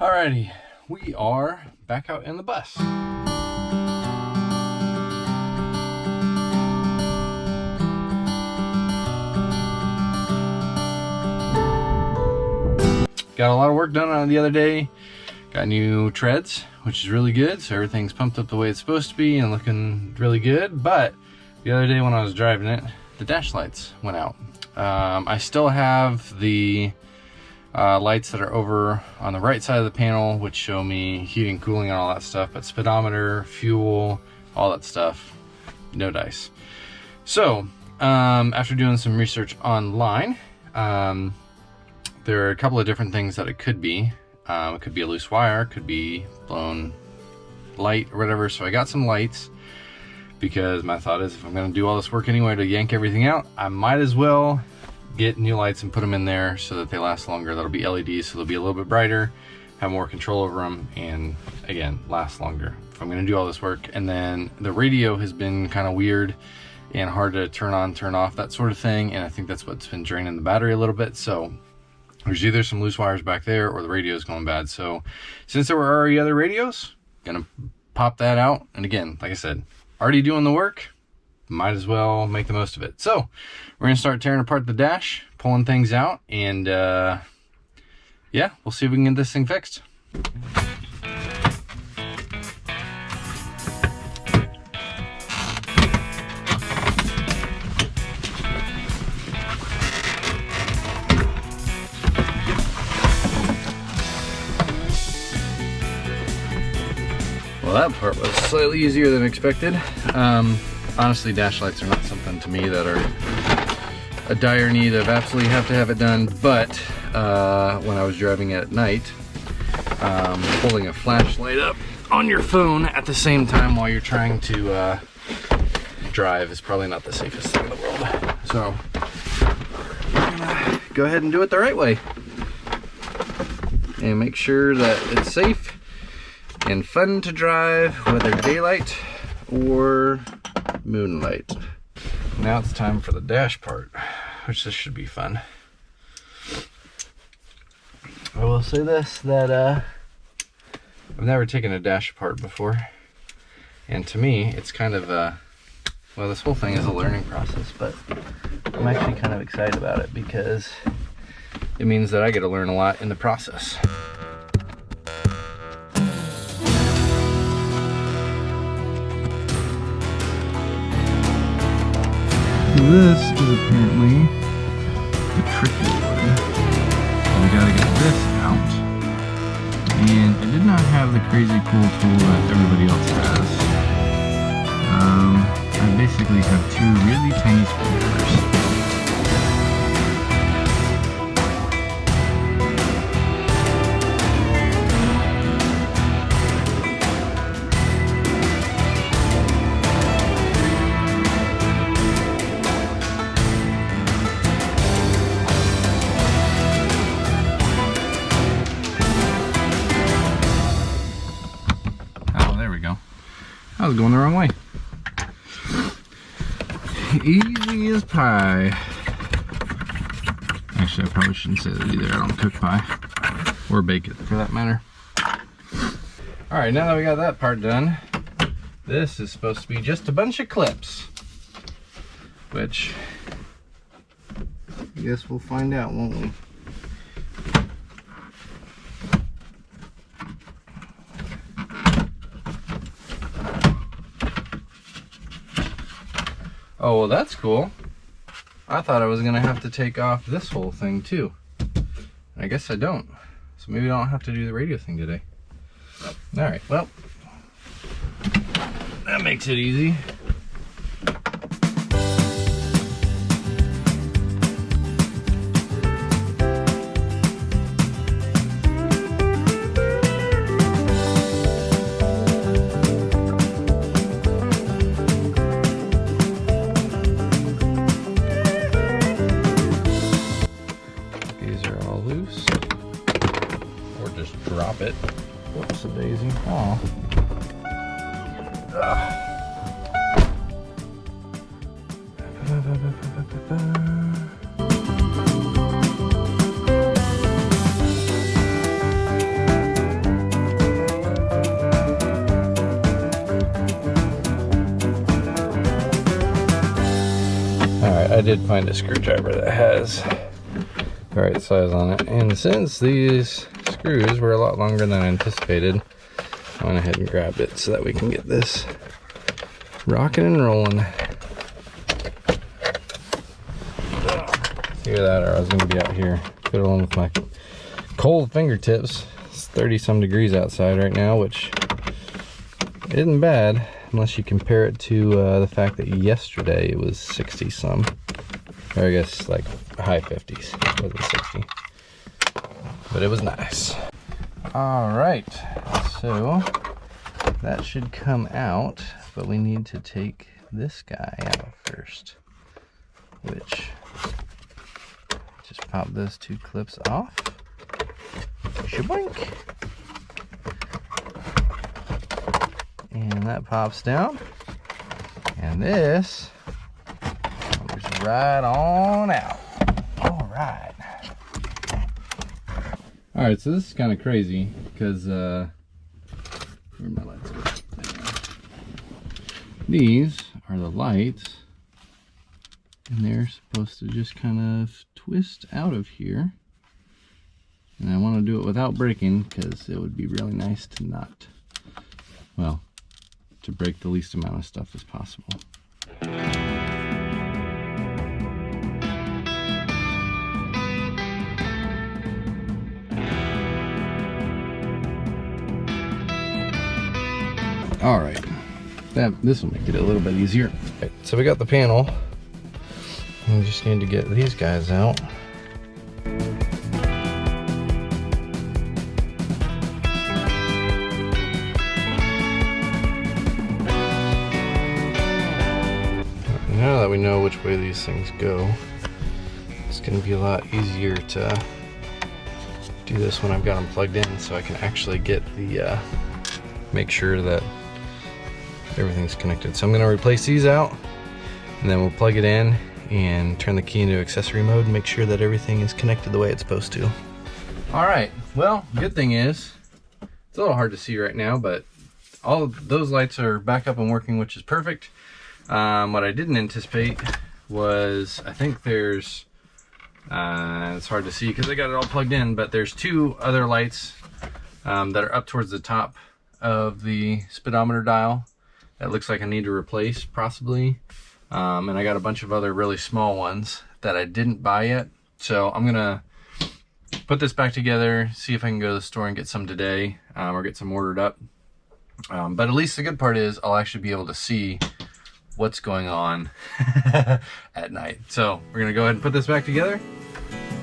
Alrighty, we are back out in the bus. Got a lot of work done on it the other day. Got new treads, which is really good. So everything's pumped up the way it's supposed to be and looking really good. But the other day when I was driving it, the dash lights went out. I still have the lights that are over on the right side of the panel, which show me heating, cooling, and all that stuff, but speedometer, fuel, all that stuff, no dice. So after doing some research online, there are a couple of different things that it could be. It could be a loose wire, it could be blown light or whatever. So I got some lights because my thought is if I'm going to do all this work anyway to yank everything out, I might as well get new lights and put them in there so that they last longer. That'll be LEDs, so they'll be a little bit brighter, have more control over them, and again, last longer if I'm going to do all this work. And then the radio has been kind of weird and hard to turn on, turn off, that sort of thing, and I think that's what's been draining the battery a little bit. So there's either some loose wires back there or the radio is going bad. So since there were already other radios, gonna pop that out. And again, like I said, already doing the work, might as well make the most of it. So we're gonna start tearing apart the dash, pulling things out, and yeah, we'll see if we can get this thing fixed. Well, that part was slightly easier than expected. Honestly, dash lights are not something to me that are a dire need of absolutely have to have it done, but when I was driving at night, holding a flashlight up on your phone at the same time while you're trying to drive is probably not the safest thing in the world. So I'm gonna go ahead and do it the right way and make sure that it's safe and fun to drive, whether daylight or moonlight. Now it's time for the dash part, which this should be fun. I will say this, that I've never taken a dash apart before, and to me it's kind of well, this whole thing is a learning process, but I'm actually kind of excited about it because it means that I get to learn a lot in the process. This is apparently the tricky one. So we gotta get this out. And I did not have the crazy cool tool that everybody else has. I basically have two really tiny screwdrivers. I was going the wrong way. Easy as pie. Actually, I probably shouldn't say that either. I don't cook pie. Or bake it, for that matter. Alright, now that we got that part done, this is supposed to be just a bunch of clips. Which, I guess we'll find out, won't we? Oh, well, that's cool. I thought I was gonna have to take off this whole thing too. I guess I don't. So maybe I don't have to do the radio thing today. All right, well, that makes it easy. Drop it. Whoops a daisy. Oh. I did find a screwdriver that has the right size on it. And since these screws were a lot longer than I anticipated, I went ahead and grabbed it so that we can get this rocking and rolling. Either that or I was going to be out here fiddling with my cold fingertips. It's 30 some degrees outside right now, which isn't bad unless you compare it to the fact that yesterday it was 60 some, or I guess like high 50s. It wasn't 60, but it was nice. All right, so that should come out, but we need to take this guy out first, which just pop those two clips off. Shaboink. And that pops down. And this comes right on out. All right. All right, so this is kind of crazy because where'd my lights go? These are the lights, and they're supposed to just kind of twist out of here. And I want to do it without breaking because it would be really nice to not, well, to break the least amount of stuff as possible. All right, this will make it a little bit easier. Right, so we got the panel. We just need to get these guys out. Now that we know which way these things go, it's going to be a lot easier to do this when I've got them plugged in, so I can actually get the make sure that everything's connected. So I'm going to replace these out, and then we'll plug it in and turn the key into accessory mode and make sure that everything is connected the way it's supposed to. All right, well, good thing is it's a little hard to see right now, but all of those lights are back up and working, which is perfect. What I didn't anticipate was, I think there's it's hard to see because I got it all plugged in, but there's two other lights that are up towards the top of the speedometer dial that looks like I need to replace possibly. And I got a bunch of other really small ones that I didn't buy yet. So I'm gonna put this back together, see if I can go to the store and get some today, or get some ordered up. But at least the good part is I'll actually be able to see what's going on at night. So we're gonna go ahead and put this back together,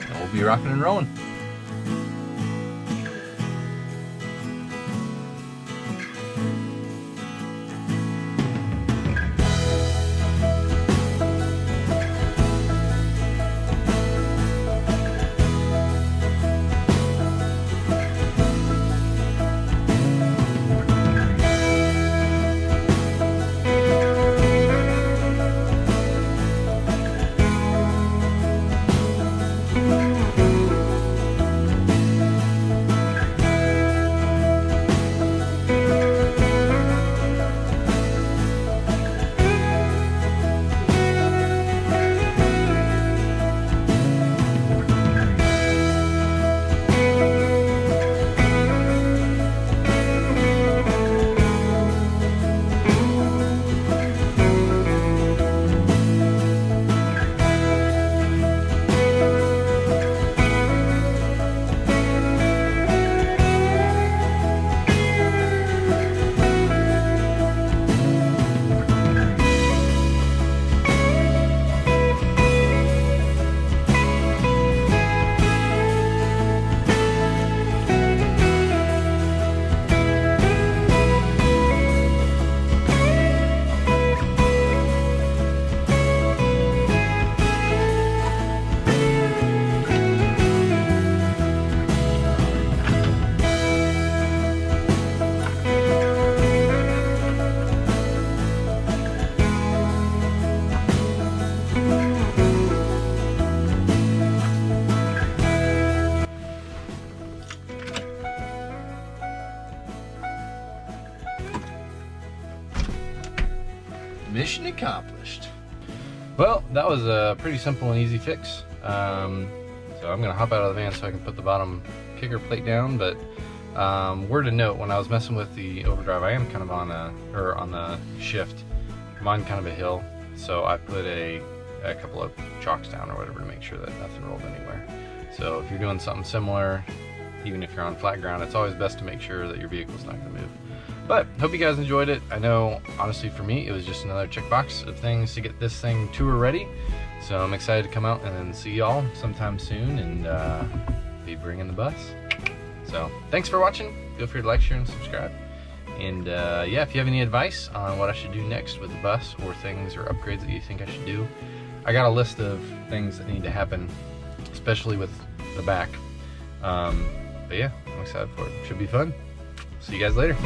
and we'll be rocking and rolling. Mission accomplished. Well, that was a pretty simple and easy fix. So I'm gonna hop out of the van so I can put the bottom kicker plate down. But word to note, when I was messing with the overdrive, I am kind of on the shift. I'm on kind of a hill, so I put a couple of chalks down or whatever to make sure that nothing rolled anywhere. So if you're doing something similar, even if you're on flat ground, it's always best to make sure that your vehicle's not gonna move. But hope you guys enjoyed it. I know, honestly, for me, it was just another checkbox of things to get this thing tour ready. So I'm excited to come out and then see y'all sometime soon and be bringing the bus. So thanks for watching. Feel free to like, share, and subscribe. And yeah, if you have any advice on what I should do next with the bus or things or upgrades that you think I should do, I got a list of things that need to happen, especially with the back. But yeah, I'm excited for it. Should be fun. See you guys later.